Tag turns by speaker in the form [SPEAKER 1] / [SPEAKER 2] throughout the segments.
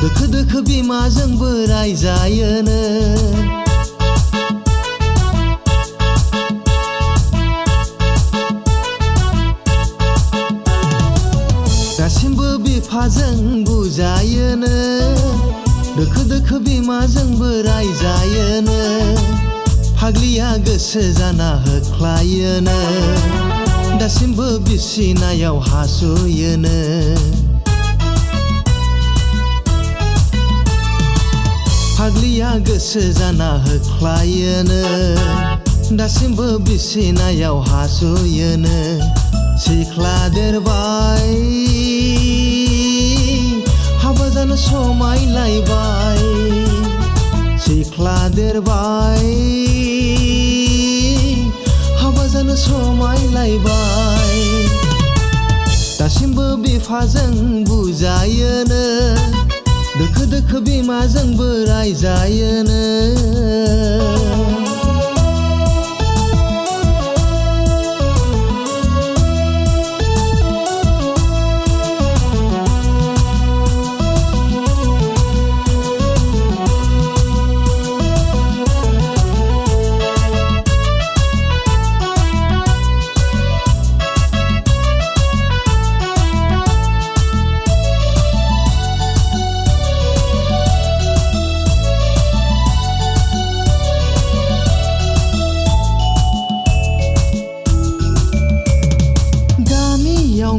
[SPEAKER 1] दोखो दोखो बिमाजोंबो रायजायोनो दासिमबो बिफाजों बुजायोनो दोखो दोखो बिमाजोंबो रायजायोनो फाग्लिया गोसो जाना होख्लायोनो दासिमबो बिसिनायाव हासुयोनो फाग्लिया गोसो जाना होख्लायोनो दासिमबो बिसिनायाव हासुयोनो सिख्ला देरबाय हाबा जानो समायलायबाय सिख्ला देरबाय हाबा जानो समायलायबाय दासिमबो बिफाजों बुजायोनो दोखो दोखो बिमाजोंबो रायजायोनो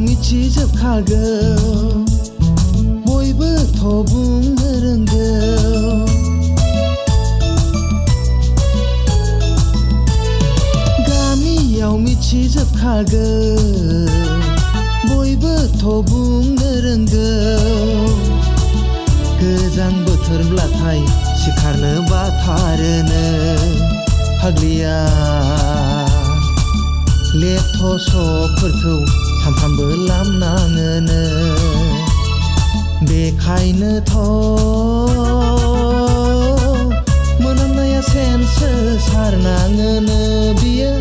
[SPEAKER 1] मिथिजोबखागौ बयबोथ' बुंनो रोंगौ गामियाव मिथिजोबखागौ बयबोथ' बुंनो रोंगौ गोजां बोथोरब्लाथाय सिखारनो बाथारोनो फाग्लिया लेपटपफोरखौ सानफ्रामबो लामनाङोनो बेखायनोथ' मोनामनाया सेनसो सारनाङोनो बियो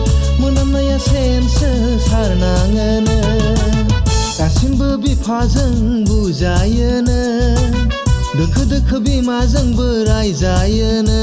[SPEAKER 1] मोनामनाया सेनसो सारनाङोनो दासिमबो बिफाजों बुजायोनो दोखो दोखो बिमाजोंबो रायजायोनो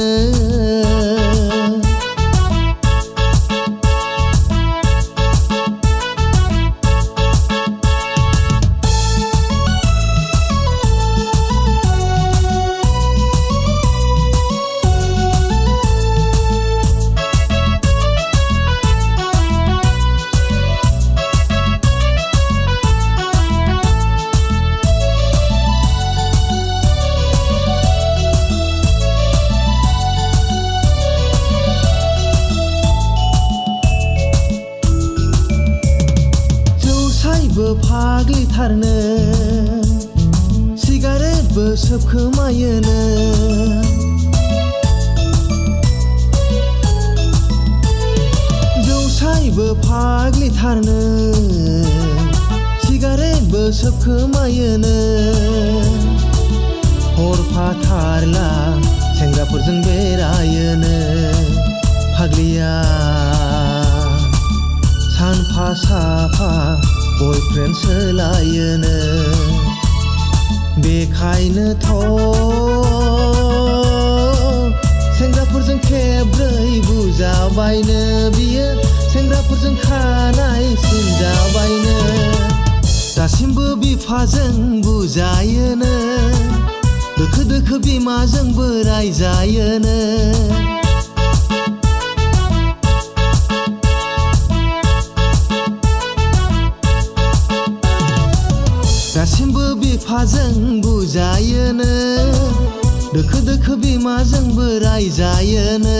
[SPEAKER 1] फाग्लिथारनो सिगारेटबो सोबखोमायोनो जौसायबो फाग्लिथारनो सिगारेटबो सोबखोमायोनो हरफाथारला सेंग्राफोरजों बेरायोनो फाग्लिया सानफा साफा बयफ्रेन्ड सोलायोनो बेखायनोथ' सेंग्राफोरजों खेब्रै बुजाबायनो बियो सेंग्राफोरजों खानाय सिनजाबायनो दासिमबो बिफाजों बुजायोनो दोखो दोखो बिमाजोंबो रायजायोनो दासिमबो बिफाजों बुजायोनो दोखो दोखो बिमाजोंबो रायजायोनो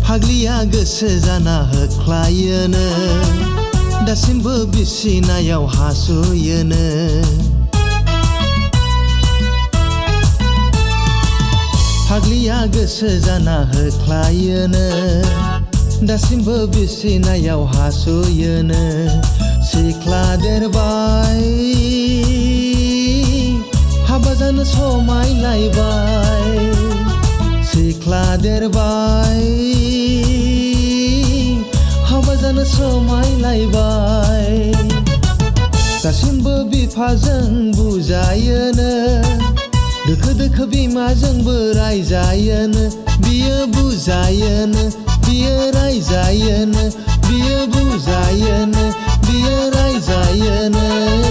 [SPEAKER 1] फाग्लिया गोसो जाना होख्लायोनो दासिमबो बिसिनायाव हासुयोनो फाग्लिया गोसो जाना होख्लायोनो दासिमबो बिसिनायाव हासुयोनो सिख्ला देरबाय हाबा जानो समायलायबाय सिख्ला देरबाय हाबा जानो समायलायबाय दासिमबो बिफाजों बुजायोनो दोखो दोखो बिमाजोंबो रायजायोनो बियो बुजायोनो बियो रायजायोनो बियो बुजायोनो बियो रायजायोनो